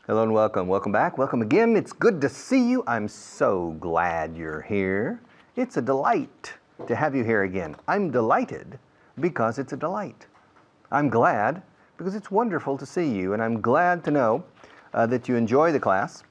Hello and welcome. Welcome back. Welcome again. It's good to see you. I'm so glad you're here. It's a delight to have you here again. I'm delighted because it's a delight. I'm glad because it's wonderful to see you, and I'm glad to know that you enjoy the class.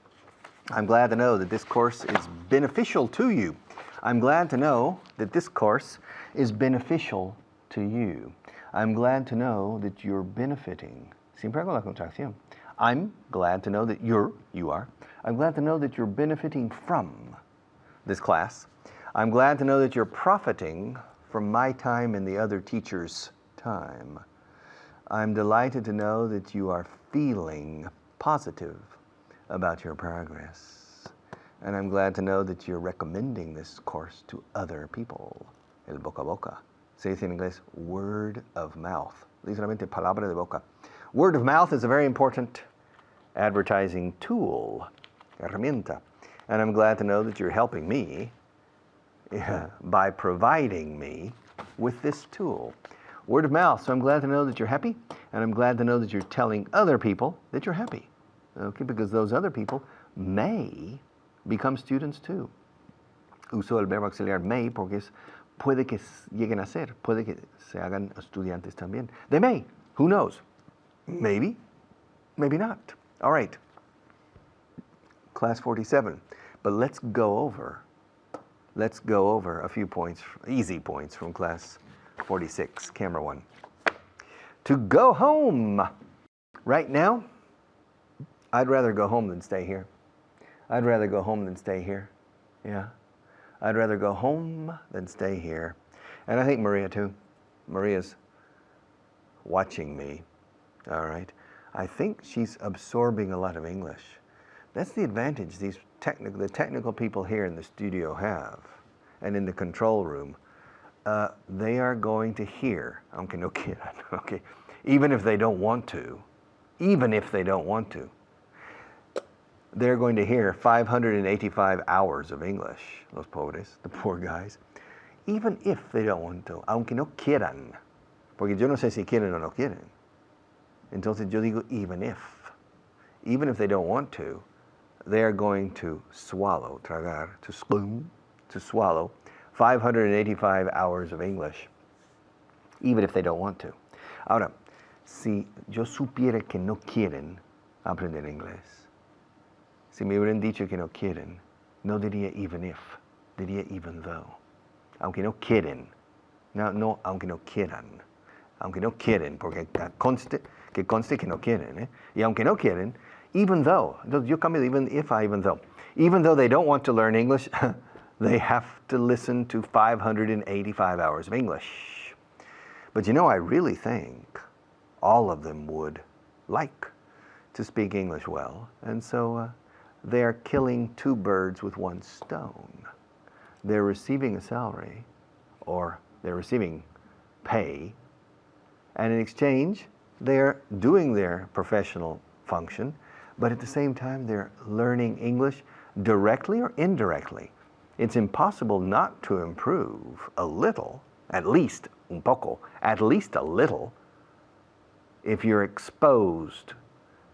I'm glad to know that this course is beneficial to you. I'm glad to know that this course is beneficial to you. I'm glad to know that you're benefiting. Siempre hago la contracción. I'm glad to know that you are. I'm glad to know that you're benefiting from this class. I'm glad to know that you're profiting from my time and the other teachers' time. I'm delighted to know that you are feeling positive about your progress. And I'm glad to know that you're recommending this course to other people. El boca a boca. Se dice en inglés, word of mouth. Literalmente, palabra de boca. Word of mouth is a very important advertising tool, herramienta. And I'm glad to know that you're helping me by providing me with this tool. Word of mouth. So I'm glad to know that you're happy, and I'm glad to know that you're telling other people that you're happy. Okay, because those other people may become students too. Uso el verbo auxiliar may porque puede que lleguen a ser, puede que se hagan estudiantes también. They may. Who knows? Maybe, maybe not. All right, class 47. But let's go over a few points, easy points from class 46, camera 1. To go home. Right now, I'd rather go home than stay here. I'd rather go home than stay here. Yeah, I'd rather go home than stay here. And I think Maria too. Maria's watching me. All right. I think she's absorbing a lot of English. That's the advantage the technical people here in the studio have, and in the control room. They are going to hear, aunque no quieran, okay, even if they don't want to, they're going to hear 585 hours of English, los pobres, the poor guys, even if they don't want to, aunque no quieran, porque yo no sé si quieren o no quieren. Entonces yo digo even if they don't want to, they are going to swallow, tragar, to swallow 585 hours of English, even if they don't want to. Ahora, si yo supiera que no quieren aprender inglés, si me hubieran dicho que no quieren, no diría even if, diría even though. Aunque no quieren, no, aunque no quieren, porque conste que no quieren, ¿eh? Y aunque no quieren, even though, entonces yo cambio de even if a even though. Even though they don't want to learn English, they have to listen to 585 hours of English. But you know, I really think all of them would like to speak English well, and so they are killing two birds with one stone. They're receiving a salary, or they're receiving pay, and in exchange, they're doing their professional function, but at the same time, they're learning English directly or indirectly. It's impossible not to improve a little, at least un poco, at least a little, if you're exposed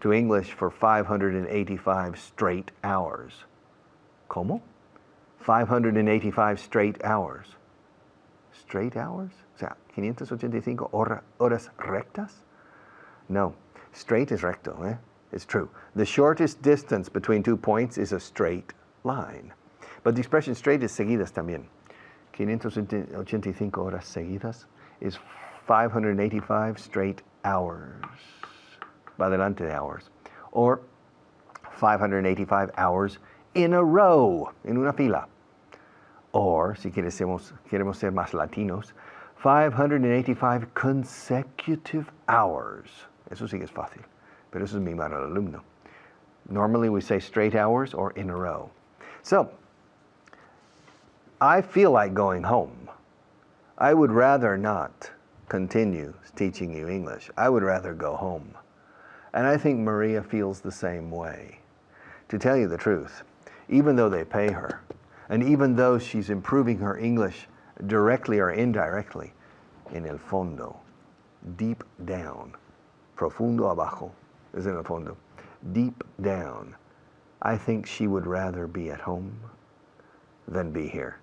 to English for 585 straight hours. ¿Cómo? 585 straight hours. Straight hours? O sea, 585 horas rectas? No, straight is recto, eh? It's true. The shortest distance between 2 points is a straight line. But the expression straight is seguidas también. 585 horas seguidas is 585 straight hours. Va adelante de hours. Or 585 hours in a row, en una fila. Or, si queremos ser más latinos, 585 consecutive hours. Eso sí que es fácil, pero eso es mi mal alumno. Normally we say straight hours or in a row. So, I feel like going home. I would rather not continue teaching you English. I would rather go home. And I think Maria feels the same way. To tell you the truth, even though they pay her, and even though she's improving her English directly or indirectly, en el fondo, deep down, profundo abajo, es en el fondo, deep down, I think she would rather be at home than be here.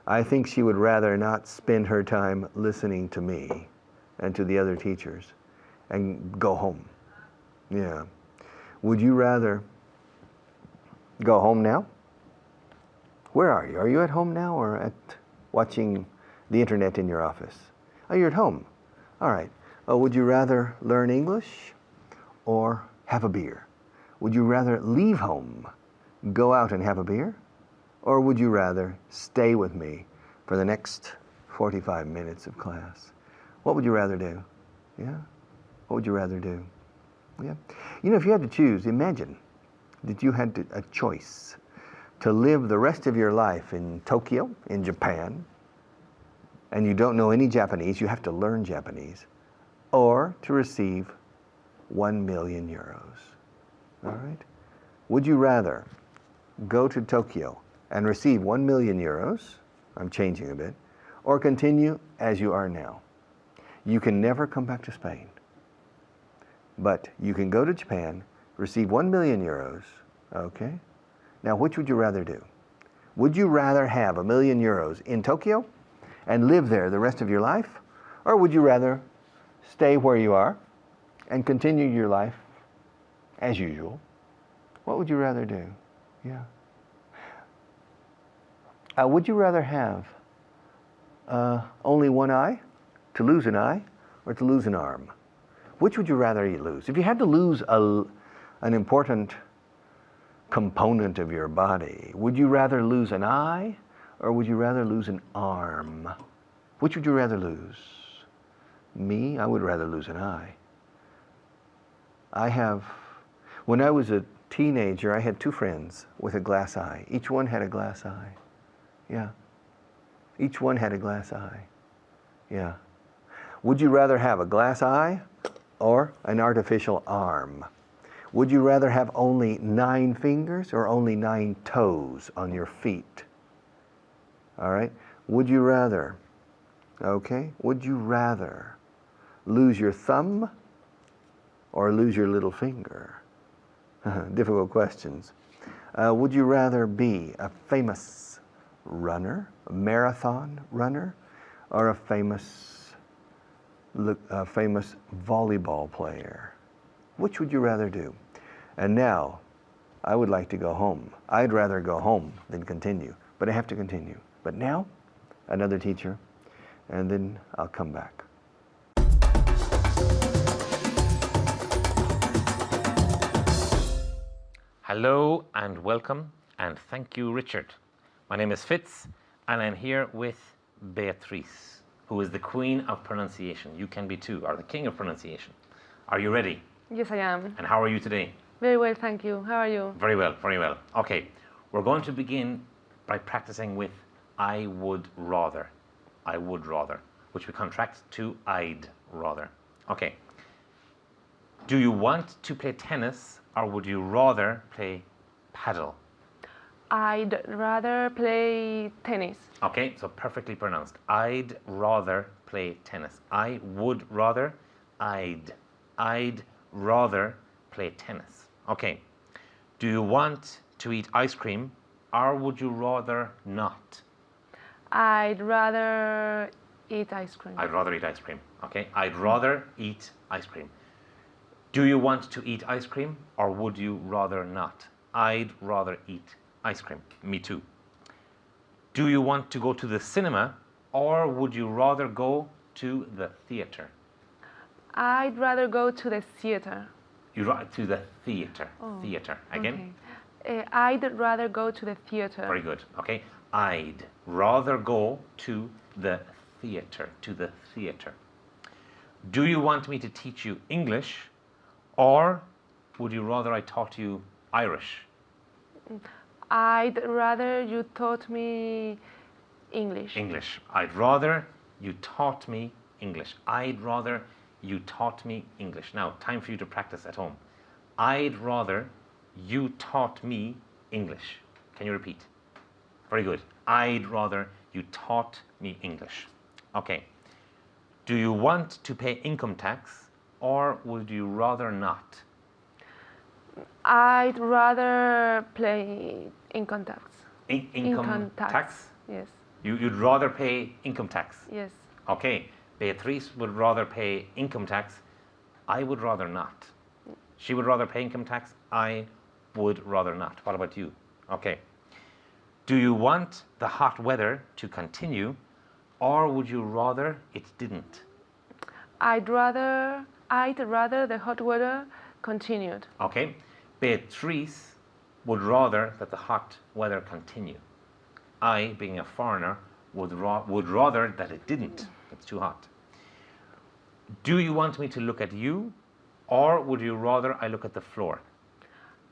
I think she would rather not spend her time listening to me and to the other teachers and go home. Yeah. Would you rather go home now? Where are you? Are you at home now or at watching the internet in your office? Oh, you're at home. All right. Would you rather learn English or have a beer? Would you rather leave home, go out and have a beer? Or would you rather stay with me for the next 45 minutes of class? What would you rather do? Yeah? What would you rather do? Yeah. You know, if you had to choose, imagine that you had a choice to live the rest of your life in Tokyo, in Japan, and you don't know any Japanese, you have to learn Japanese, or to receive 1 million euros. All right? Would you rather go to Tokyo and receive 1 million euros, I'm changing a bit, or continue as you are now? You can never come back to Spain, but you can go to Japan, receive 1 million euros, okay? Now, which would you rather do? Would you rather have 1 million euros in Tokyo and live there the rest of your life? Or would you rather stay where you are and continue your life as usual? What would you rather do? Yeah. Would you rather have only one eye, to lose an eye, or to lose an arm? Which would you rather you lose? If you had to lose an important component of your body, would you rather lose an eye or would you rather lose an arm? Which would you rather lose? Me, I would rather lose an eye. When I was a teenager, I had 2 friends with a glass eye. Each one had a glass eye. Yeah. Each one had a glass eye. Yeah. Would you rather have a glass eye or an artificial arm? Would you rather have only 9 fingers or only 9 toes on your feet? All right? Would you rather, would you rather lose your thumb or lose your little finger? Difficult questions. Would you rather be a famous runner, a marathon runner, or a famous volleyball player? Which would you rather do? And now, I would like to go home. I'd rather go home than continue, but I have to continue. But now, another teacher, and then I'll come back. Hello and welcome, and thank you, Richard. My name is Fitz, and I'm here with Beatrice, who is the queen of pronunciation. You can be too, or the king of pronunciation. Are you ready? Yes, I am. And how are you today? Very well, thank you. How are you? Very well, very well. Okay, we're going to begin by practicing with I would rather. I would rather, which we contract to I'd rather. Okay. Do you want to play tennis or would you rather play paddle? I'd rather play tennis. Okay, so perfectly pronounced. I'd rather play tennis. I would rather. I'd rather play tennis. Okay. Do you want to eat ice cream or would you rather not? I'd rather eat ice cream. I'd rather eat ice cream. Okay. I'd rather eat ice cream. Do you want to eat ice cream or would you rather not? I'd rather eat ice cream. Me too. Do you want to go to the cinema or would you rather go to the theater? I'd rather go to the theater. To the theater. Oh, Theater. Again? Okay. I'd rather go to the theater. Very good. Okay. I'd rather go to the theater. To the theater. Do you want me to teach you English or would you rather I taught you Irish? I'd rather you taught me English. English. I'd rather you taught me English. I'd rather you taught me English. Now, time for you to practice at home. I'd rather you taught me English. Can you repeat? Very good. I'd rather you taught me English. Okay. Do you want to pay income tax or would you rather not? I'd rather play income tax. Income tax? Yes. You'd rather pay income tax? Yes. Okay. Beatriz would rather pay income tax. I would rather not. She would rather pay income tax. I would rather not. What about you? Okay. Do you want the hot weather to continue, or would you rather it didn't? I'd rather the hot weather continued. Okay. Beatriz would rather that the hot weather continue. I, being a foreigner, would rather that it didn't. It's too hot. Do you want me to look at you, or would you rather I look at the floor?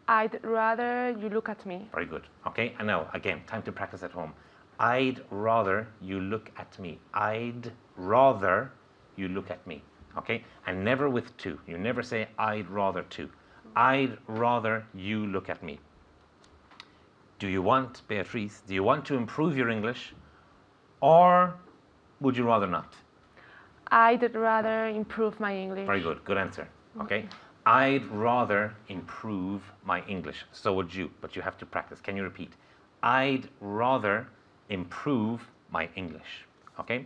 I'd rather you look at me. Very good. Okay, and now again, time to practice at home. I'd rather you look at me. I'd rather you look at me. Okay, and never with to. You never say I'd rather to. I'd rather you look at me. Do you want, Beatriz, do you want to improve your English, or would you rather not? I'd rather improve my English. Very good. Good answer. Okay. I'd rather improve my English. So would you, but you have to practice. Can you repeat? I'd rather improve my English. Okay.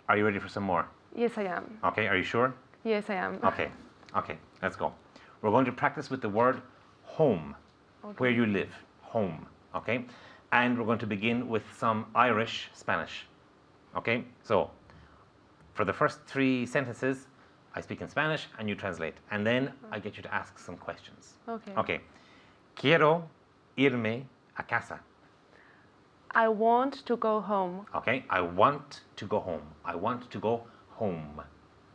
Are you ready for some more? Yes, I am. Okay. Are you sure? Yes, I am. Okay. Okay. Let's go. We're going to practice with the word home, where you live. Home. Okay. And we're going to begin with some Irish Spanish. Okay. So, for the first 3 sentences, I speak in Spanish and you translate. And then I get you to ask some questions. Okay. Okay. Quiero irme a casa. I want to go home. Okay. I want to go home. I want to go home.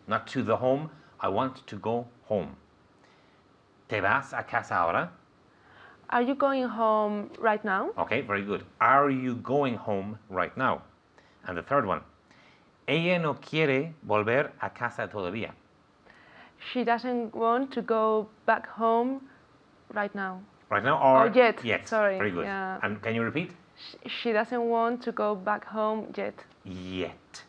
Not to the home. I want to go home. ¿Te vas a casa ahora? Are you going home right now? Okay, very good. Are you going home right now? And the third one. Ella no quiere volver a casa todavía. She doesn't want to go back home right now. Right now or yet. Yet. Sorry. Very good. Yeah. And can you repeat? She doesn't want to go back home yet. Yet.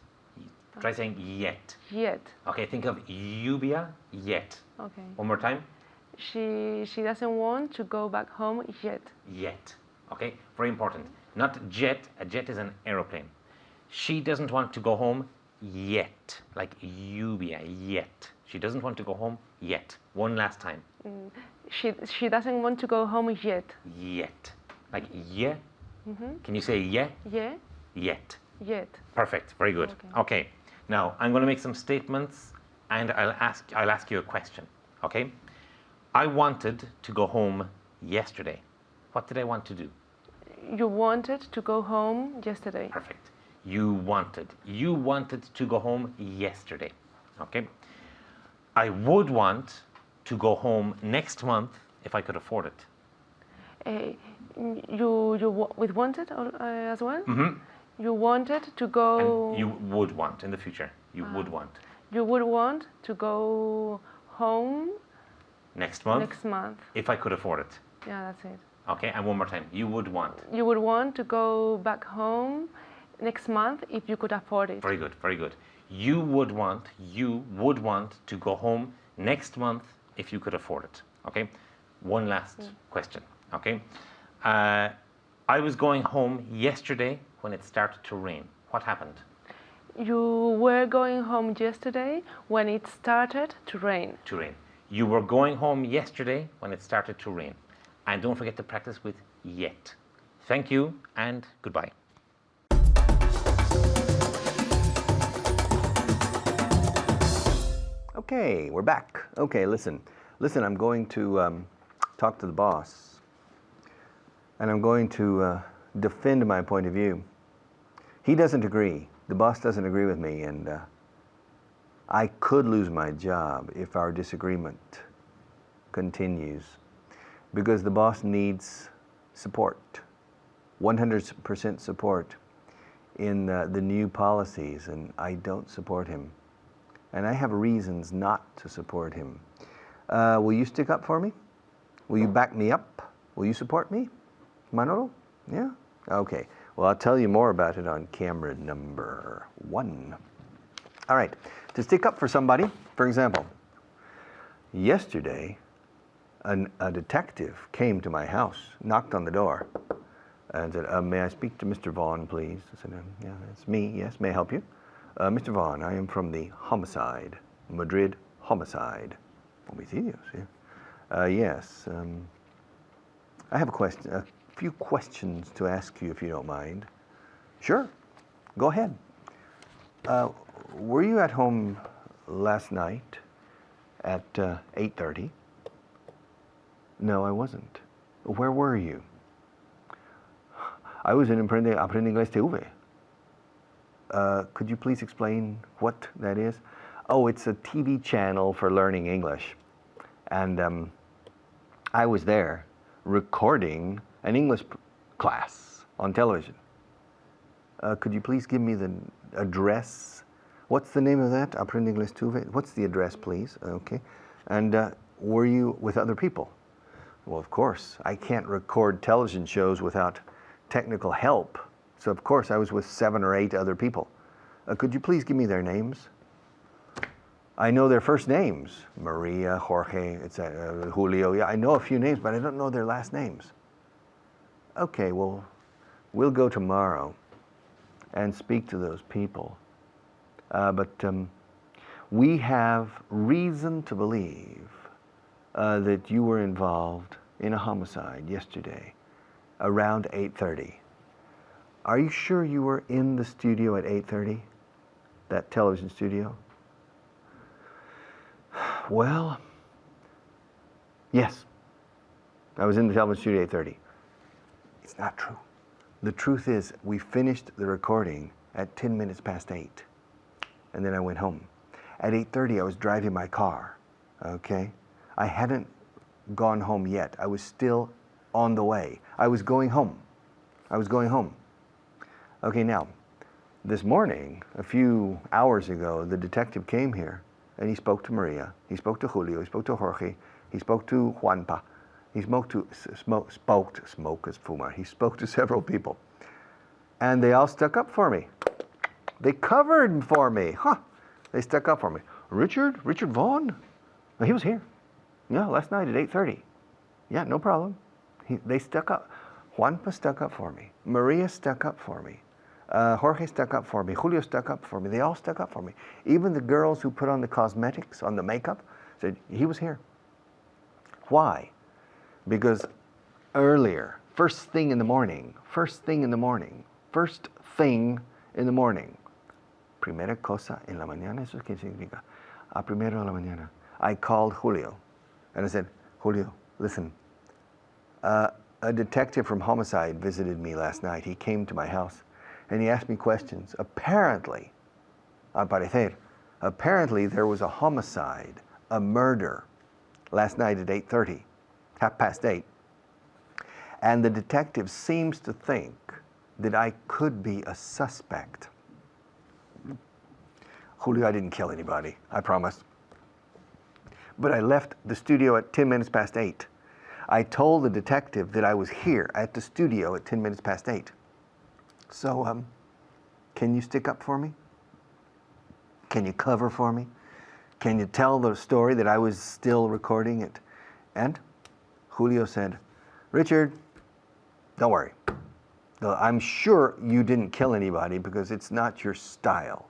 Try saying yet. Yet. Okay, think of lluvia, yet. Okay. One more time. She doesn't want to go back home yet. Yet. Okay, very important. Not jet. A jet is an aeroplane. She doesn't want to go home yet. Like lluvia, yet. She doesn't want to go home yet. One last time. She doesn't want to go home yet. Yet. Like yeah. Can you say yeah? Yeah. Yet. Yet. Perfect. Very good. Okay. Now I'm going to make some statements, and I'll ask you a question. Okay. I wanted to go home yesterday. What did I want to do? You wanted to go home yesterday. Perfect. You wanted to go home yesterday. Okay. I would want to go home next month if I could afford it. With wanted as well? You wanted to go... And you would want in the future. You would want. You would want to go home... Next month? Next month. If I could afford it. Yeah, that's it. Okay, and one more time. You would want. You would want to go back home next month if you could afford it. Very good, very good. You would want to go home next month if you could afford it. Okay? One last question. Okay? I was going home yesterday when it started to rain. What happened? You were going home yesterday when it started to rain. To rain. You were going home yesterday when it started to rain. And don't forget to practice with yet. Thank you and goodbye. Okay, we're back. Okay, listen, I'm going to talk to the boss. And I'm going to defend my point of view. He doesn't agree. The boss doesn't agree with me, and I could lose my job if our disagreement continues, because the boss needs support, 100% support in the new policies, and I don't support him. And I have reasons not to support him. Will you stick up for me? Will you back me up? Will you support me, Manolo? Yeah? Okay. Well, I'll tell you more about it on camera number 1. All right. To stick up for somebody, for example, yesterday a detective came to my house, knocked on the door, and said, may I speak to Mr. Vaughan, please? I said, yeah, it's me. Yes, may I help you? Mr. Vaughan, I am from the homicide, Madrid homicide. Homicidios, yeah. Yes. I have a few questions to ask you, if you don't mind. Sure. Go ahead. Were you at home last night at 8:30? No, I wasn't. Where were you? I was in Aprende Inglés TV. Could you please explain what that is? Oh, it's a TV channel for learning English. And I was there recording an English class on television. Could you please give me the address? What's the name of that? Aprende Inglés TV. What's the address, please? Okay. And were you with other people? Well, of course. I can't record television shows without technical help. So, of course, I was with 7 or 8 other people. Could you please give me their names? I know their first names. Maria, Jorge, Julio. Yeah, I know a few names, but I don't know their last names. Okay, well, we'll go tomorrow and speak to those people. But we have reason to believe that you were involved in a homicide yesterday around 8:30. Are you sure you were in the studio at 8:30? That television studio? Well, yes. I was in the television studio at 8:30. It's not true. The truth is, we finished the recording at 10 minutes past 8. And then I went home. At 8:30, I was driving my car, okay? I hadn't gone home yet. I was still on the way. I was going home. Okay, now, this morning, a few hours ago, the detective came here and he spoke to Maria, he spoke to Julio, he spoke to Jorge, he spoke to Juanpa, he spoke to several people. And they all stuck up for me. They covered for me. They stuck up for me. Richard Vaughan? He was here. Yeah, last night at 8:30. Yeah, no problem. They stuck up. Juanpa stuck up for me. Maria stuck up for me. Jorge stuck up for me. Julio stuck up for me. They all stuck up for me. Even the girls who put on the cosmetics, on the makeup, said, he was here. Why? Because earlier, first thing in the morning, primera cosa en la mañana, ¿eso qué significa? A primero en la mañana. I called Julio and I said, Julio, listen, a detective from homicide visited me last night. He came to my house and he asked me questions. Apparently, al parecer, there was a homicide, a murder, last night at 8:30, 8:30. And the detective seems to think that I could be a suspect. Julio, I didn't kill anybody, I promise. But I left the studio at 10 minutes past 8. I told the detective that I was here at the studio at 10 minutes past 8. So, can you stick up for me? Can you cover for me? Can you tell the story that I was still recording it? And Julio said, Richard, don't worry. I'm sure you didn't kill anybody because it's not your style.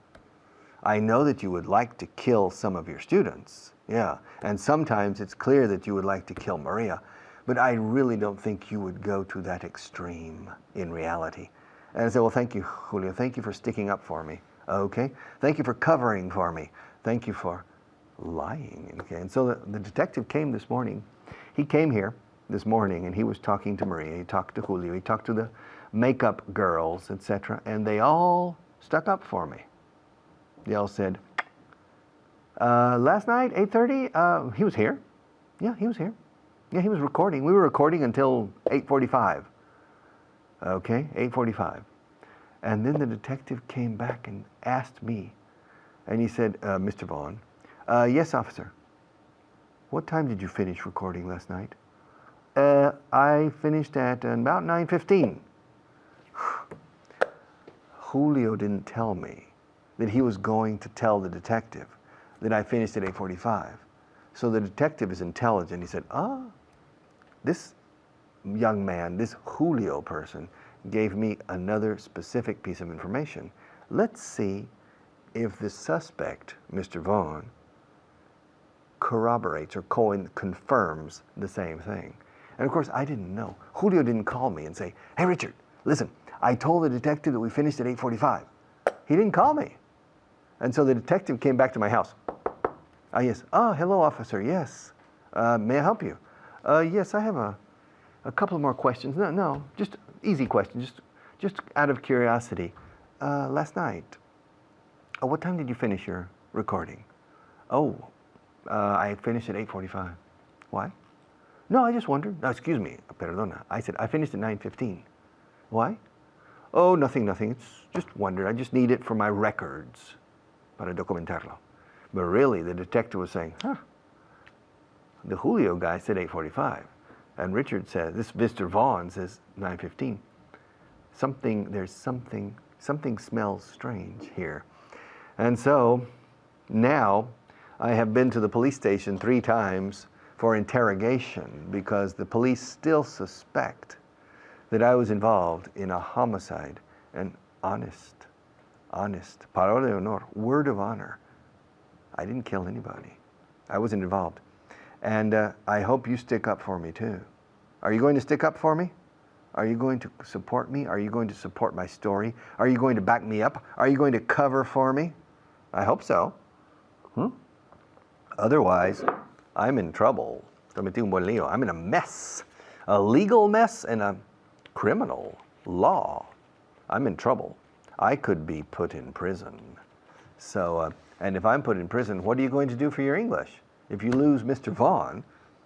I know that you would like to kill some of your students, yeah, and sometimes it's clear that you would like to kill Maria, but I really don't think you would go to that extreme in reality. And I said, well, thank you, Julio. Thank you for sticking up for me, okay? Thank you for covering for me. Thank you for lying, okay? And so the detective came this morning. He came here this morning and he was talking to Maria, he talked to Julio, he talked to the makeup girls, etc., and they all stuck up for me. They all said, last night, 8:30, he was here. Yeah, he was here. Yeah, he was recording. We were recording until 8:45. Okay, 8:45. And then the detective came back and asked me, and he said, Mr. Vaughan, yes, officer. What time did you finish recording last night? I finished at about 9:15. Julio didn't tell me that he was going to tell the detective that I finished at 8:45. So the detective is intelligent. He said, This young man, this Julio person, gave me another specific piece of information. Let's see if the suspect, Mr. Vaughan, corroborates or confirms the same thing. And of course, I didn't know. Julio didn't call me and say, hey, Richard, listen, I told the detective that we finished at 8:45. He didn't call me. And so the detective came back to my house. Yes. Hello, officer. Yes. May I help you? Yes, I have a couple more questions. No, just easy questions, just out of curiosity. Last night, what time did you finish your recording? I finished at 8:45. Why? No, I just wondered. No, excuse me, perdona. I said, I finished at 9:15. Why? Oh, nothing. It's just wondered. I just need it for my records, para documentarlo. But really, the detective was saying, the Julio guy said 8:45. And Richard said, this Mr. Vaughan says 9:15. Something smells strange here. And so now I have been to the police station 3 times for interrogation because the police still suspect that I was involved in a homicide. And honest, parole de honor, word of honor, I didn't kill anybody. I wasn't involved. And I hope you stick up for me too. Are you going to stick up for me? Are you going to support me? Are you going to support my story? Are you going to back me up? Are you going to cover for me? I hope so. Otherwise, I'm in trouble. I'm in a mess. A legal mess and a criminal law. I'm in trouble. I could be put in prison. So, and if I'm put in prison, what are you going to do for your English? If you lose Mr. Vaughan,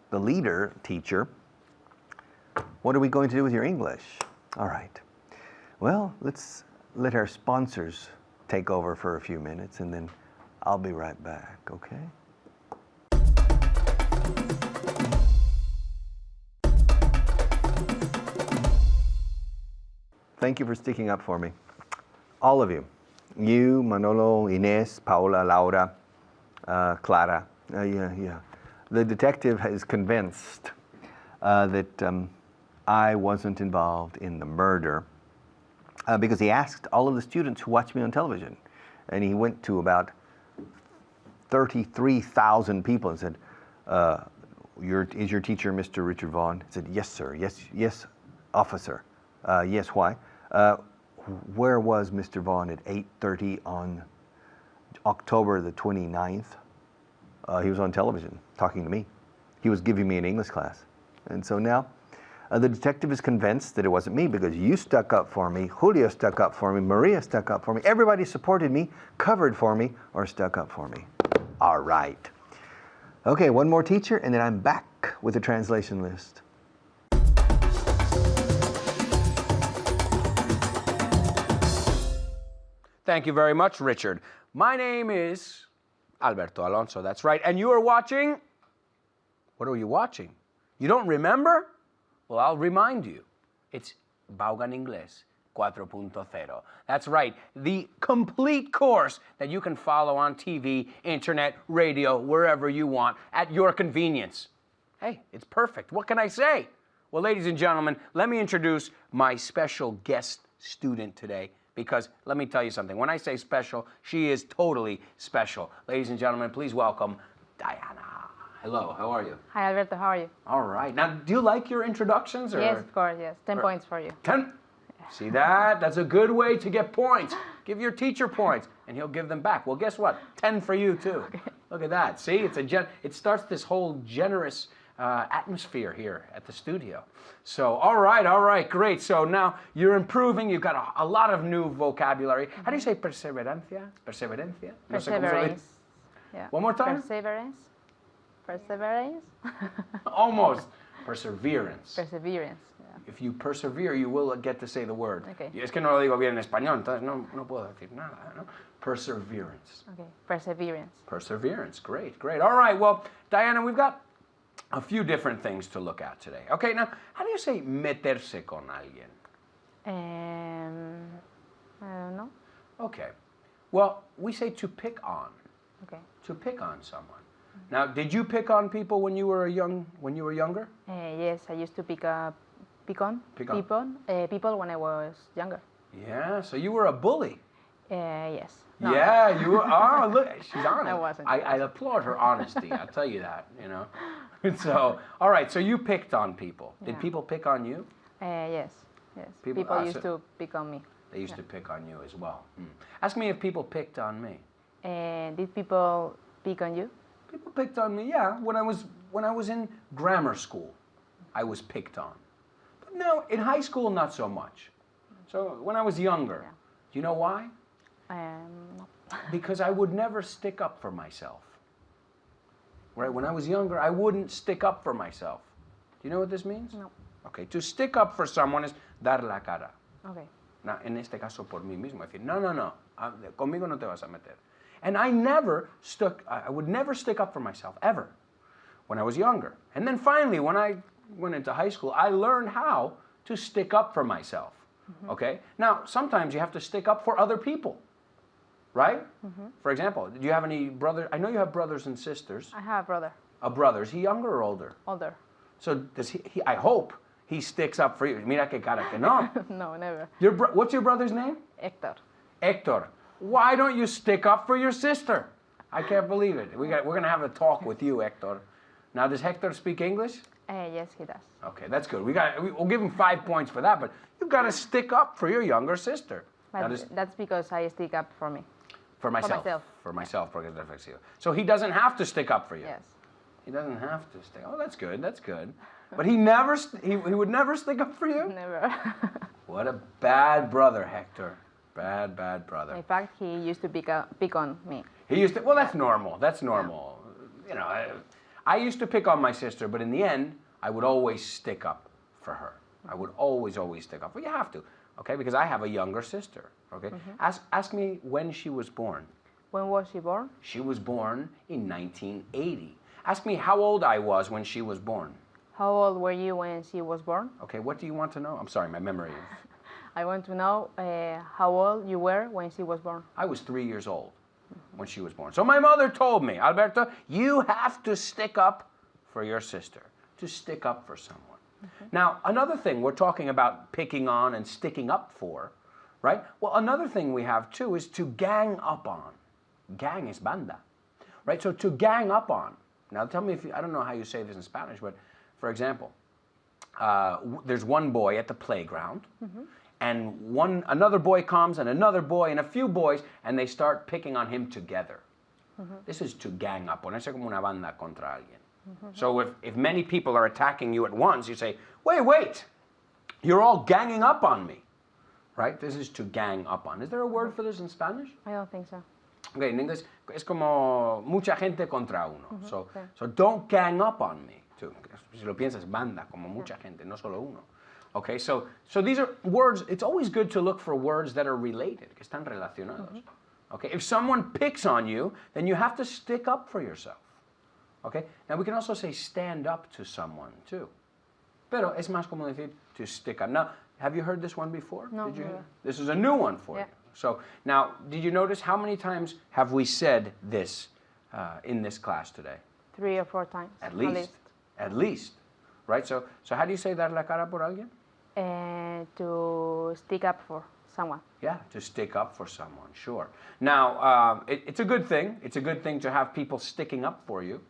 the leader teacher, what are we going to do with your English? All right. Well, let's let our sponsors take over for a few minutes and then I'll be right back, okay? Thank you for sticking up for me. All of you. You, Manolo, Inés, Paula, Laura, Clara. Yeah. The detective is convinced that I wasn't involved in the murder because he asked all of the students who watch me on television. And he went to about 33,000 people and said, is your teacher Mr. Richard Vaughan? He said, yes, sir. Yes, officer. Yes, why? Where was Mr. Vaughan at 8:30 on October the 29th? He was on television talking to me. He was giving me an English class. And so now the detective is convinced that it wasn't me because you stuck up for me, Julio stuck up for me, Maria stuck up for me, everybody supported me, covered for me, or stuck up for me. All right. Okay, one more teacher and then I'm back with the translation list. Thank you very much, Richard. My name is Alberto Alonso, that's right. And you are watching? What are you watching? You don't remember? Well, I'll remind you. It's Vaughan Inglés 4.0. That's right, the complete course that you can follow on TV, internet, radio, wherever you want, at your convenience. Hey, it's perfect. What can I say? Well, ladies and gentlemen, let me introduce my special guest student today. Because let me tell you something, when I say special, she is totally special. Ladies and gentlemen, please welcome Diana. Hello, how are you? Hi, Alberto, how are you? All right. Now, do you like your introductions? Or? Yes, of course, yes. 10 points for you. 10? See that? That's a good way to get points. Give your teacher points, and he'll give them back. Well, guess what? 10 for you, too. Okay. Look at that. See, it starts this whole generous atmosphere here at the studio. So, all right, great. So now you're improving. You've got a lot of new vocabulary. How do you say perseverancia? Perseverancia? Perseverance. Yeah. One more time? Perseverance. Almost. Perseverance. Perseverance. Yeah. If you persevere, you will get to say the word. Okay. Y es que no lo digo bien en español, entonces no puedo decir nada, ¿no? Perseverance. Okay. Perseverance. Perseverance. Great. All right. Well, Diana, we've got a few different things to look at today. Okay, now, how do you say meterse con alguien? I don't know. Okay. Well, we say to pick on. Okay. To pick on someone. Now, did you pick on people when you were younger? Yes, I used to pick on Pick on? people when I was younger. Yeah, so you were a bully. Yes. Yeah, you were. Oh, look, she's honest. I wasn't. I applaud her honesty. I'll tell you that. You know. So, all right. So you picked on people. Did Yeah. people pick on you? Yes. People- People used so- to pick on me. They used to pick on you as well. Ask me if people picked on me. Did people pick on you? People picked on me. Yeah, when I was in grammar school, I was picked on. But no, in high school, not so much. So when I was younger, Yeah. do you know why? No. Because I would never stick up for myself. Right? When I was younger, I wouldn't stick up for myself. Do you know what this means? No. Okay, to stick up for someone is dar la cara. Okay. Na, en este caso por mí mismo, decir, no, conmigo no te vas a meter. And I would never stick up for myself, ever, when I was younger. And then finally, when I went into high school, I learned how to stick up for myself, okay? Now, sometimes you have to stick up for other people, right? For example, do you have any brothers? I know you have brothers and sisters. I have a brother, A brother, is he younger or older? older. So does he I hope he sticks up for you. Mira que cara que no. No, never. What's your brother's name? Hector. Hector. Why don't you stick up for your sister? I can't believe it. We're going to have a talk with you, Hector. Now, does Hector speak English? Yes, he does. Okay, that's good. We'll give him 5 points for that, but you've got to stick up for your younger sister. Now, But that's because I stick up for me. for myself. myself. For myself, porque es reflexivo. So he doesn't have to stick up for you. Yes. He doesn't have to stick. Oh, that's good. That's good. But he would never stick up for you? Never. What a bad brother, Hector. Bad brother. In fact, he used to pick on me. He used to, well, that's normal. That's normal. You know, I used to pick on my sister, but in the end, I would always stick up for her. I would always stick up. Well, you have to, okay? Because I have a younger sister, okay? Ask me when she was born. When was she born? She was born in 1980. Ask me how old I was when she was born. How old were you when she was born? Okay, what do you want to know? I'm sorry, my memory. I want to know how old you were when she was born. I was 3 years old when she was born. So my mother told me, Alberto, you have to stick up for your sister, to stick up for someone. Now, another thing, we're talking about picking on and sticking up for, right? Well, another thing we have too is to gang up on. Gang is banda, right? So to gang up on. Now tell me if I don't know how you say this in Spanish, but for example, there's one boy at the playground, and another boy comes, and another boy, and a few boys, and they start picking on him together. This is to gang up, ponerse como una banda contra alguien. So if many people are attacking you at once, you say, wait, you're all ganging up on me, right? This is to gang up on. Is there a word for this in Spanish? I don't think so. Okay, in English, es como mucha gente contra uno. So don't gang up on me. Too. Si lo piensas, banda, como mucha gente, no solo uno. Okay, so these are words, it's always good to look for words that are related, que están relacionados. Okay, if someone picks on you, then you have to stick up for yourself. Okay, now we can also say stand up to someone too. Pero es más como decir to stick up. Now, have you heard this one before? No, Did you? never. This is a new one for you. So now, did you notice how many times have we said this in this class today? 3 or 4 times. At least. At least. Right? So how do you say dar la cara por alguien? To stick up for someone. Yeah, to stick up for someone, sure. Now, it's a good thing. It's a good thing to have people sticking up for you,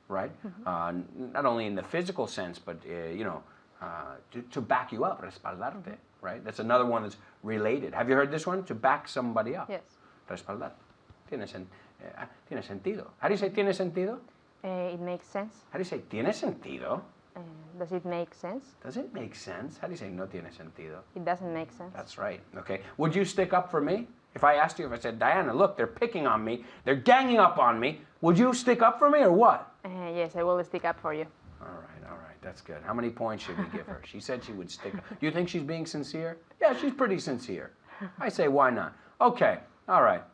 right? Not only in the physical sense, but, to back you up, respaldarte, right? That's another one that's related. Have you heard this one? To back somebody up. Yes. Respaldar. Tiene sentido. How do you say tiene sentido? It makes sense. How do you say tiene sentido? Does it make sense? Does it make sense? How do you say no tiene sentido? It doesn't make sense. That's right. Okay. Would you stick up for me? If I asked you, if I said, Diana, look, they're picking on me, they're ganging up on me, would you stick up for me or what? Yes, I will stick up for you. All right. That's good. How many points should we give her? She said she would stick up. Do you think she's being sincere? Yeah, she's pretty sincere. I say, why not? Okay. All right.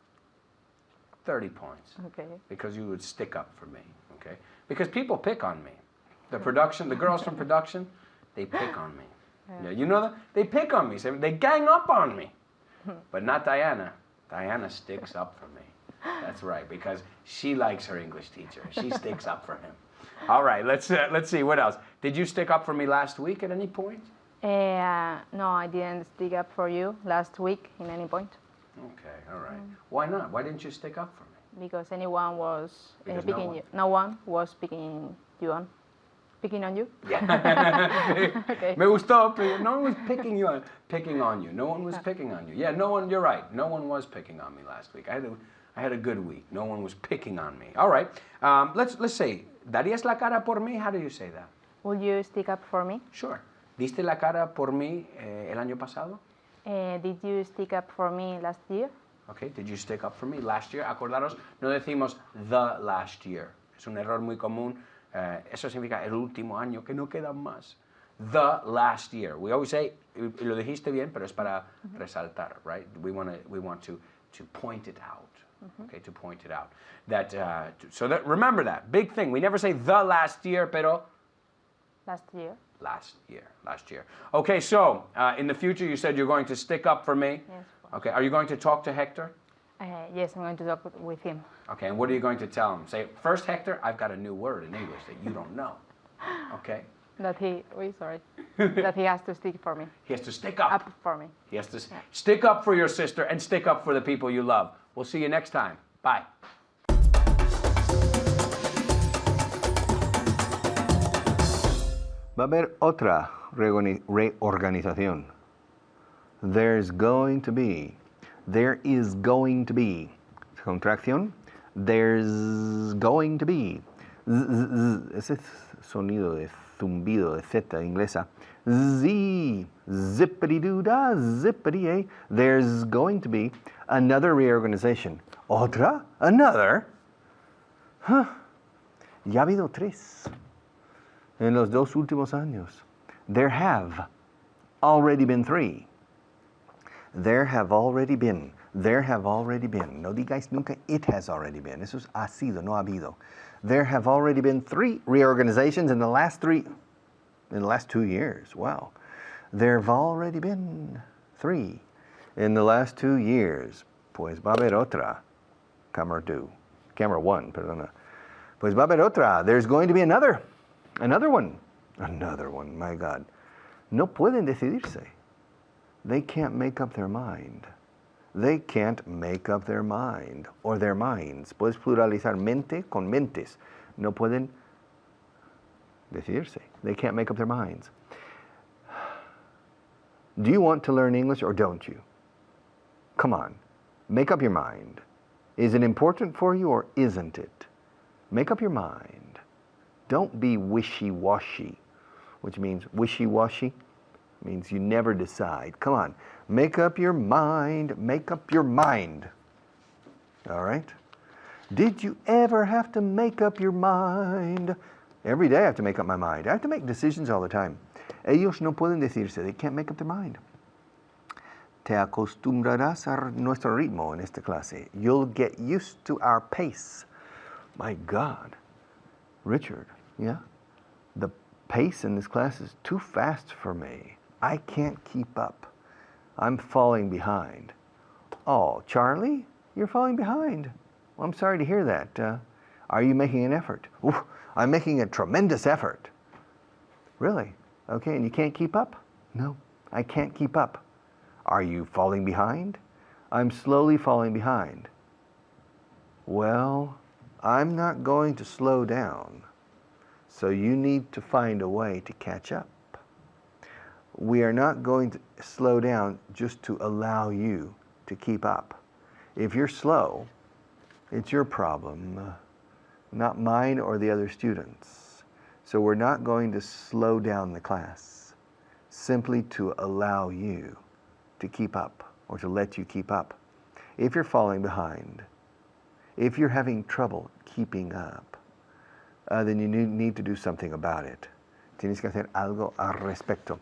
30 points. Okay. Because you would stick up for me. Okay. Because people pick on me. The girls from production, they pick on me. Yeah, you know that? They pick on me. They gang up on me. But not Diana. Diana sticks up for me. That's right, because she likes her English teacher. She sticks up for him. All right, let's see, what else? Did you stick up for me last week at any point? No, I didn't stick up for you last week in any point. Okay, all right. Why not? Why didn't you stick up for me? Because anyone was Because picking you. No one was picking you on. Picking on you? Yeah. Okay. Me gustó, pero no one was picking on you. No one was picking on you. Yeah, no one, you're right. No one was picking on me last week. I had a good week. No one was picking on me. All right. Let's say, ¿darías la cara por mí? How do you say that? Will you stick up for me? Sure. ¿Diste la cara por mí el año pasado? Did you stick up for me last year? Okay, did you stick up for me last year? Acordaros, no decimos the last year. Es un error muy común. Eso significa el último año, que no queda más. The last year. We always say, y lo dijiste bien, pero es para resaltar, right? We want to point it out. Okay, to point it out. Remember that big thing. We never say the last year, pero Last year. Last year. Okay, so in the future, you said you're going to stick up for me. Yes. Okay, are you going to talk to Hector? Yes, I'm going to talk with him. Okay, and what are you going to tell him? Say, first, Hector, I've got a new word in English that you don't know. Okay? That he has to stick for me. He has to stick up. Up for me. He has to stick up for your sister and stick up for the people you love. We'll see you next time. Bye. Va a haber otra reorganización. There is going to be. Contracción. There's going to be. Ese sonido de zumbido de Z inglesa. Z. Zippity-doo-dah, zippity-a. There's going to be another reorganization. ¿Otra? Another? Huh. Ya ha habido 3 en los 2 últimos años. There have already been 3. There have already been. No digáis nunca it has already been. Eso es ha sido, no ha habido. There have already been 3 reorganizations in the last 2 years. Wow. There have already been 3 in the last 2 years. Pues va a haber otra. Camera 1, perdona. Pues va a haber otra. There's going to be another one. Another one, my God. No pueden decidirse. They can't make up their mind. They can't make up their mind or their minds. Puedes pluralizar mente con mentes. No pueden decidirse. They can't make up their minds. Do you want to learn English or don't you? Come on. Make up your mind. Is it important for you or isn't it? Make up your mind. Don't be wishy-washy, which means wishy-washy means you never decide. Come on, make up your mind, make up your mind. All right? Did you ever have to make up your mind? Every day I have to make up my mind. I have to make decisions all the time. Ellos no pueden decirse, they can't make up their mind. Te acostumbrarás a nuestro ritmo en esta clase. You'll get used to our pace. My God. Richard, yeah? The pace in this class is too fast for me. I can't keep up. I'm falling behind. Oh, Charlie, you're falling behind. Well, I'm sorry to hear that. Are you making an effort? Ooh, I'm making a tremendous effort. Really? Okay, and you can't keep up? No, I can't keep up. Are you falling behind? I'm slowly falling behind. Well, I'm not going to slow down. So you need to find a way to catch up. We are not going to slow down just to allow you to keep up. If you're slow, it's your problem, not mine or the other students. So we're not going to slow down the class, simply to allow you to keep up or to let you keep up. If you're falling behind, if you're having trouble keeping up, then you need to do something about it. Tienes que hacer algo al respecto.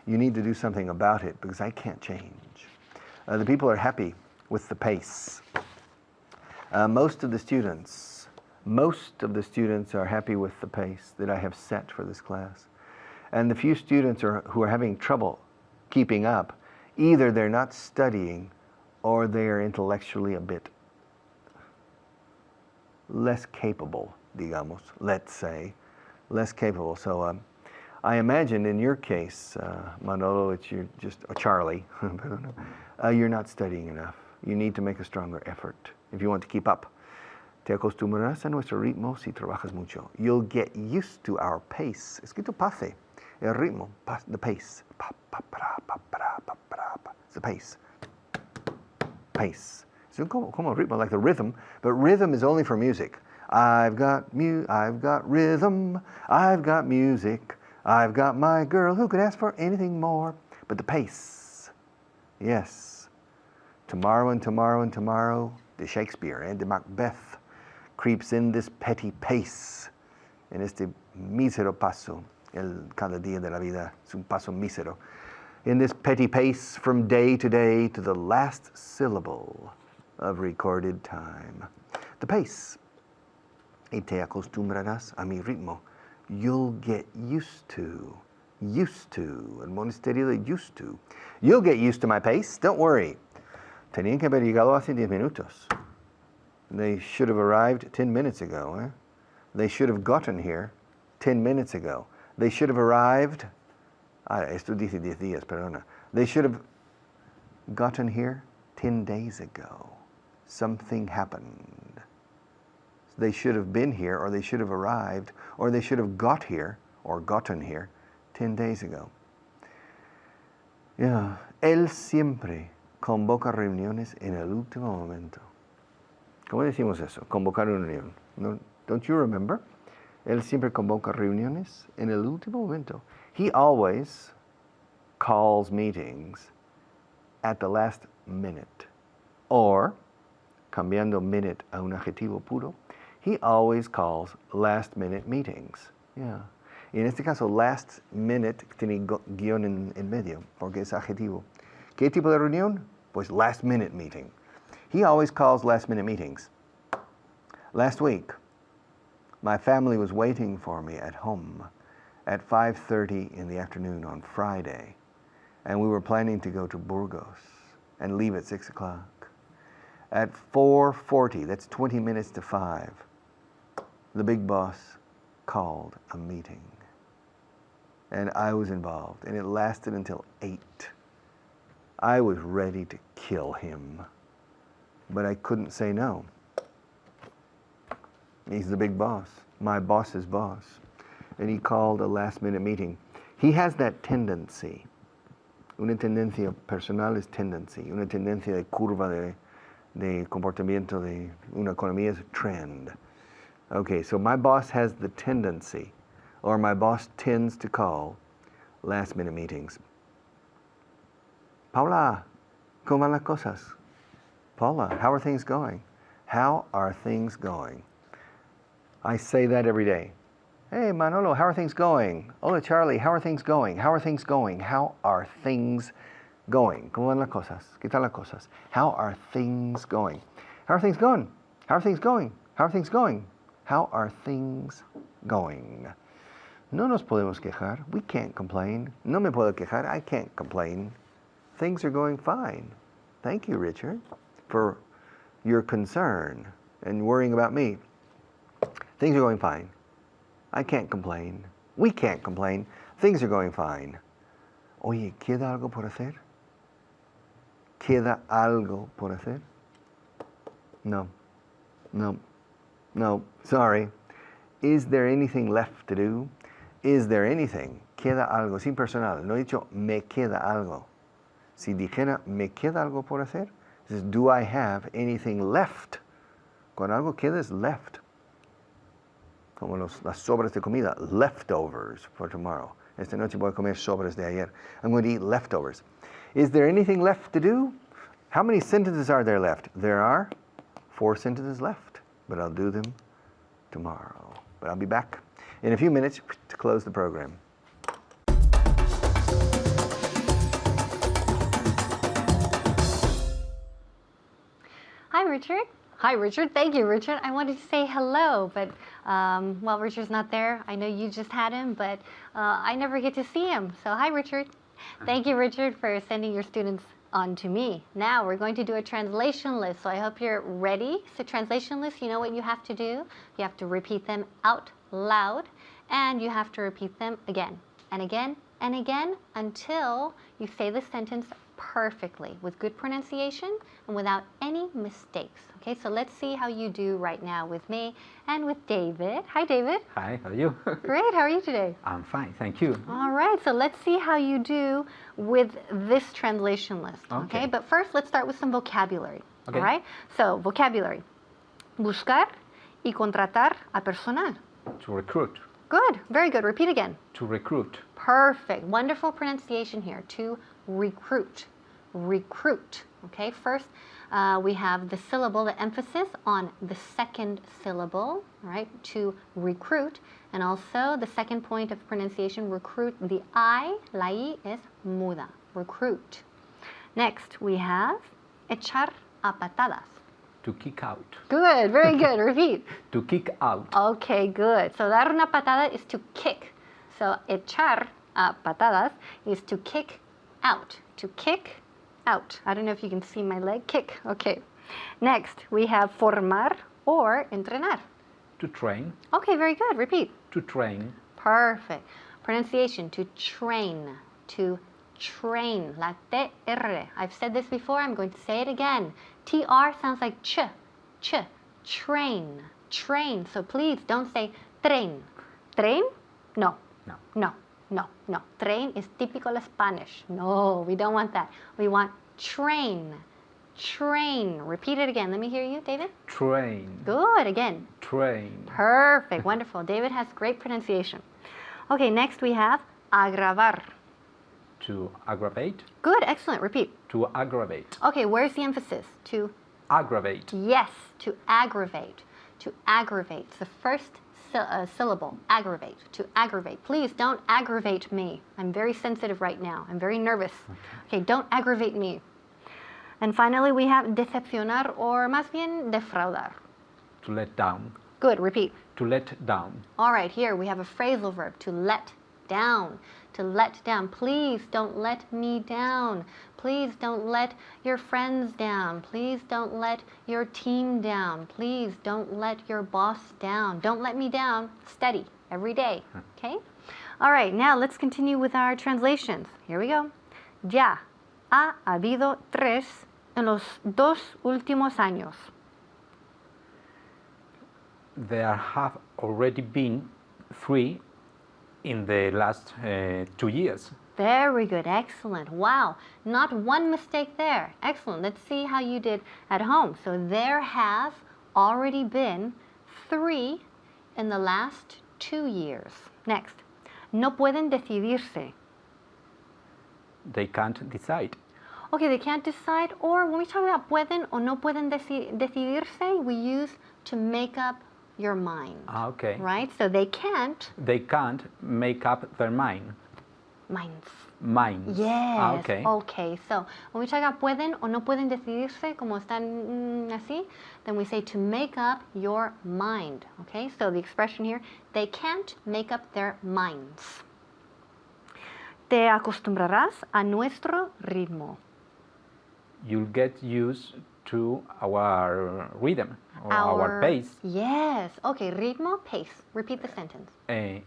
You need to do something about it because I can't change. The people are happy with the pace. Most of the students are happy with the pace that I have set for this class. And the few students who are having trouble keeping up, either they're not studying or they are intellectually a bit less capable, digamos, let's say, less capable. So I imagine in your case, Manolo, you're just, or Charlie, you're not studying enough. You need to make a stronger effort if you want to keep up. Te acostumbrarás a nuestro ritmo si trabajas mucho. You'll get used to our pace. Escrito pace, el ritmo, the pace. Pa, pa, para, pa, para, pa, para, pa. It's the pace. Pace. So como ritmo, like the rhythm, but rhythm is only for music. I've got rhythm, I've got music, I've got my girl who could ask for anything more. But the pace, yes. Tomorrow and tomorrow and tomorrow, de Shakespeare and de Macbeth creeps in this petty pace, en este mísero paso. Cada día de la vida es un paso mísero. In this petty pace from day to day to the last syllable of recorded time. The pace. Y te acostumbrarás a mi ritmo. You'll get used to. El monasterio de used to. You'll get used to my pace, don't worry. Tenían que haber llegado hace 10 minutos. They should have arrived 10 minutes ago. Eh? They should have gotten here 10 minutes ago. They should have arrived, esto dice 10 días, perdona. They should have gotten here 10 days ago. Something happened. They should have been here, or they should have arrived, or they should have got here, or gotten here 10 days ago. Yeah. Él siempre convoca reuniones en el último momento. ¿Cómo decimos eso? Convocar una reunión. No, don't you remember? Él siempre convoca reuniones en el último momento. He always calls meetings at the last minute. Or, cambiando minute a un adjetivo puro, he always calls last minute meetings. Yeah. Y en este caso, last minute tiene guión en medio, porque es adjetivo. ¿Qué tipo de reunión? Pues last minute meeting. He always calls last minute meetings. Last week, my family was waiting for me at home at 5:30 in the afternoon on Friday, and we were planning to go to Burgos and leave at 6 o'clock. At 4:40, that's 20 minutes to 5, the big boss called a meeting. And I was involved, and it lasted until 8. I was ready to kill him, but I couldn't say no. He's the big boss, my boss's boss. And he called a last-minute meeting. He has that tendency. Una tendencia personal es tendency. Una tendencia de curva de comportamiento de una economía es trend. Okay, so my boss has the tendency, or my boss tends to call last-minute meetings. Paula, ¿cómo van las cosas? Paula, how are things going? How are things going? I say that every day. Hey, Manolo, how are things going? Hola, Charlie, how are things going? How are things going? How are things going? ¿Cómo van las cosas? ¿Qué tal las cosas? How are things going? How are things going? How are things going? How are things going? How are things going? No nos podemos quejar. We can't complain. No me puedo quejar. I can't complain. Things are going fine. Thank you, Richard, for your concern and worrying about me. Things are going fine. I can't complain. We can't complain. Things are going fine. Oye, ¿queda algo por hacer? ¿Queda algo por hacer? No. No. No. Sorry. Is there anything left to do? Is there anything? Queda algo. Sin personal. No he dicho me queda algo. Si dijera me queda algo por hacer, it says, do I have anything left? Cuando algo queda es left. Como las sobras de comida, leftovers for tomorrow. Esta noche voy a comer sobras de ayer. I'm going to eat leftovers. Is there anything left to do? How many sentences are there left? There are 4 sentences left, but I'll do them tomorrow. But I'll be back in a few minutes to close the program. Hi, Richard. Hi, Richard. Thank you, Richard. I wanted to say hello, but while Richard's not there, I know you just had him, but I never get to see him. So hi, Richard. Thank you, Richard, for sending your students On to me. Now we're going to do a translation list. So I hope you're ready. So translation list, you know what you have to do? You have to repeat them out loud, and you have to repeat them again and again and again until you say the sentence perfectly with good pronunciation and without any mistakes. Okay, so let's see how you do right now with me and with David. Hi, David. Hi, how are you? Great, how are you today? I'm fine, thank you. All right, so let's see how you do with this translation list. Okay, Okay. but first let's start with some vocabulary. Okay. All right, so vocabulary. Buscar y contratar a personal. To recruit. Good, very good. Repeat again. To recruit. Perfect. Wonderful pronunciation here. To recruit. Recruit. Okay, first we have the syllable, the emphasis on the second syllable, right? To recruit. And also the second point of pronunciation, recruit. The I, la I, is muda. Recruit. Next we have echar a patadas. To kick out. Good, very good. Repeat. To kick out. Okay, good. So dar una patada is to kick. So echar a patadas is to kick out. To kick out. I don't know if you can see my leg. Kick. Okay. Next, we have formar or entrenar. To train. Okay, very good. Repeat. To train. Perfect. Pronunciation, to train. To train. La TR. I've said this before. I'm going to say it again. TR sounds like ch. Ch. Train. Train. So please don't say train. Train? No. No. No. No. No. Train is typical Spanish. No, we don't want that. We want train. Train. Repeat it again. Let me hear you, David. Train. Good. Again. Train. Perfect. Wonderful. David has great pronunciation. Okay, next we have agravar. To aggravate. Good. Excellent. Repeat. To aggravate. Okay, where's the emphasis? To, Aggravate. yes, to aggravate. To aggravate. It's the first syllable. Aggravate. To aggravate. Please don't aggravate me. I'm very sensitive right now. I'm very nervous. Okay, don't aggravate me. And finally, we have decepcionar or más bien defraudar. To let down. Good. Repeat. To let down. All right, here we have a phrasal verb, to let down. To let down. Please don't let me down. Please don't let your friends down. Please don't let your team down. Please don't let your boss down. Don't let me down. Steady every day. Okay? All right, now let's continue with our translations. Here we go. Ya ha habido 3 en los 2 últimos años. There have already been 3 in the last 2 years. Very good. Excellent. Wow. Not one mistake there. Excellent. Let's see how you did at home. So there have already been 3 in the last 2 years. Next. No pueden decidirse. They can't decide. Okay, they can't decide. Or when we talk about pueden or no pueden decidirse, we use to make up your mind. Ah, okay. Right? So they can't. They can't make up their mind. Minds. Minds. Yes. Ah, okay. Okay. So when we talk about pueden o no pueden decidirse, como están así, then we say to make up your mind. Okay. So the expression here, they can't make up their minds. Te acostumbrarás a nuestro ritmo. You'll get used to our rhythm or our pace. Yes. Okay. Ritmo, pace. Repeat the sentence.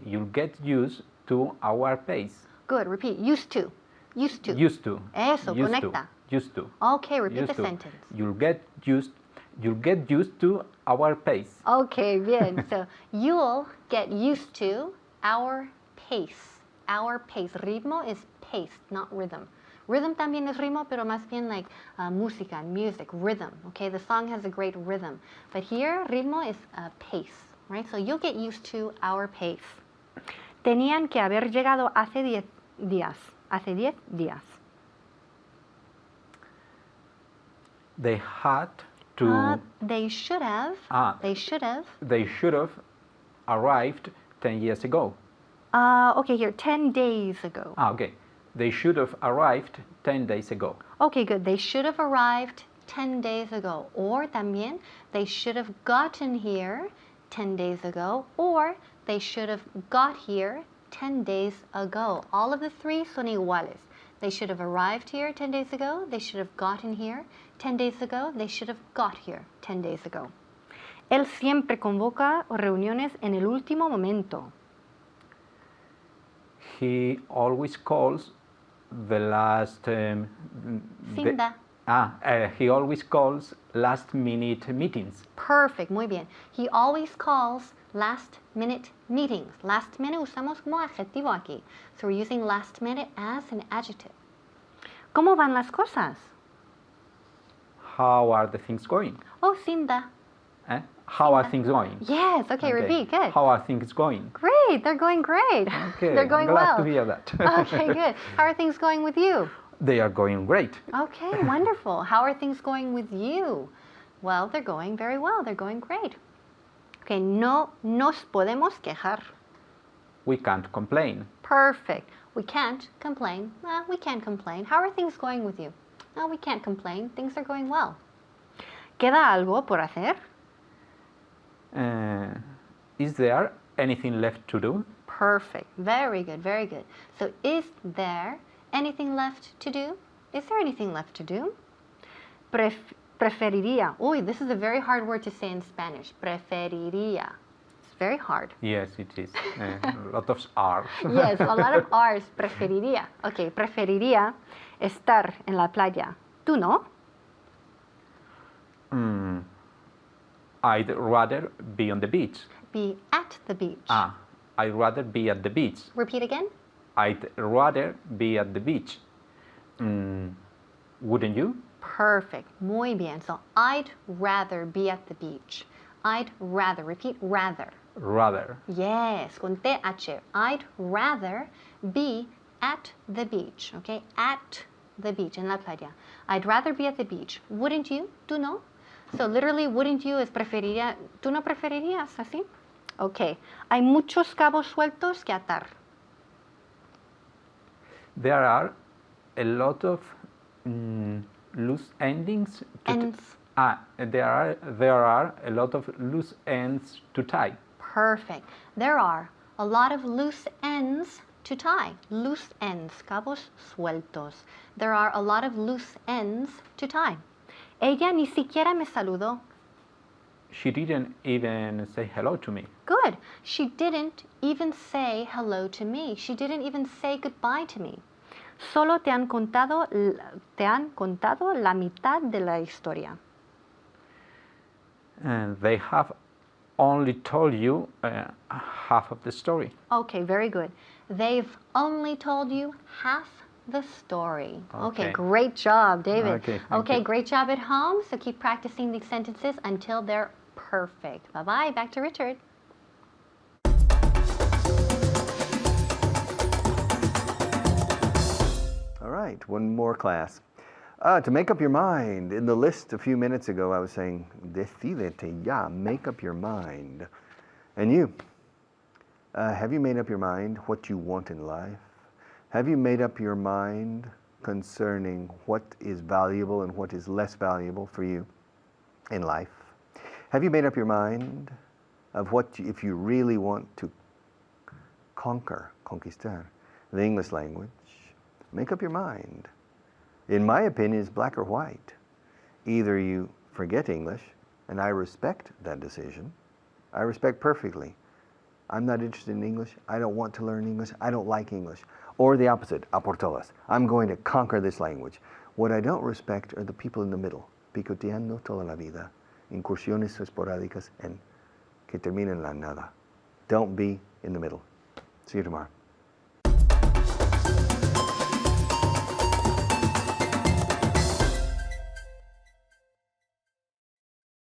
You'll get used to our pace. Good. Repeat. Used to. Used to. Used to. Eso. Used Conecta. To. Used to. Okay. Repeat Used the to. sentence. You'll get used to our pace. Okay, bien. So you'll get used to our pace. Our pace. Ritmo is pace, not rhythm. Rhythm también es ritmo, pero más bien like música, music, rhythm. Okay, the song has a great rhythm. But here, ritmo is pace, right? So you'll get used to our pace. Tenían que haber llegado hace 10 días. Hace 10 días. They had to. They should have. They should have. They should have arrived 10 years ago. Okay, here, 10 days ago. Okay. They should have arrived 10 days ago. Okay, good. They should have arrived 10 days ago. Or también, they should have gotten here 10 days ago. Or they should have got here 10 days ago. All of the 3 son iguales. They should have arrived here 10 days ago. They should have gotten here 10 days ago. They should have got here 10 days ago. Él siempre convoca reuniones en el último momento. He always calls the last. Cinda. He always calls last-minute meetings. Perfect, muy bien. He always calls last-minute meetings. Last minute usamos como adjetivo aquí. So we're using last minute as an adjective. ¿Cómo van las cosas? How are the things going? Oh, Cinda. How are things going? Yes, okay, repeat, good. How are things going? Great, they're going great. Okay, They're going I'm glad well. to hear that. Okay, good. How are things going with you? They are going great. Okay, wonderful. How are things going with you? Well, they're going very well. They're going great. Okay, no nos podemos quejar. We can't complain. Perfect. We can't complain. We can't complain. How are things going with you? We can't complain. Things are going well. ¿Queda algo por hacer? Is there anything left to do? Perfect. Very good, very good. So is there anything left to do? Is there anything left to do? Preferiría. Uy, this is a very hard word to say in Spanish. Preferiría. It's very hard. Yes, it is. A lot of R's. Yes, a lot of R's. Preferiría. Okay, preferiría estar en la playa. ¿Tú no? I'd rather be on the beach. Be at the beach. I'd rather be at the beach. Repeat again. I'd rather be at the beach. Wouldn't you? Perfect. Muy bien. So I'd rather be at the beach. I'd rather. Repeat, rather. Rather. Yes, con TH. I'd rather be at the beach. Okay, at the beach, en la playa. I'd rather be at the beach. Wouldn't you? ¿Tú no? So literally, wouldn't you es preferiría. ¿Tú no preferirías así? Okay. Hay muchos cabos sueltos que atar. There are a lot of loose endings. There are a lot of loose ends to tie. Perfect. There are a lot of loose ends to tie. Loose ends, cabos sueltos. There are a lot of loose ends to tie. Ella ni siquiera me saludó. She didn't even say hello to me. Good. She didn't even say hello to me. She didn't even say goodbye to me. Solo te han contado la mitad de la historia. And they have only told you half of the story. Okay, very good. They've only told you half the story. Okay, great job, David. Okay, great job at home. So keep practicing these sentences until they're perfect. Bye-bye. Back to Richard. All right, one more class. To make up your mind, in the list a few minutes ago, I was saying, decídete ya, make up your mind. And you, have you made up your mind what you want in life? Have you made up your mind concerning what is valuable and what is less valuable for you in life? Have you made up your mind of what, if you really want to conquistar the English language, make up your mind. In my opinion, it's black or white. Either you forget English, and I respect that decision. I respect perfectly. I'm not interested in English. I don't want to learn English. I don't like English. Or the opposite, a por todas. I'm going to conquer this language. What I don't respect are the people in the middle, picoteando toda la vida, incursiones esporádicas en que terminan en la nada. Don't be in the middle. See you tomorrow.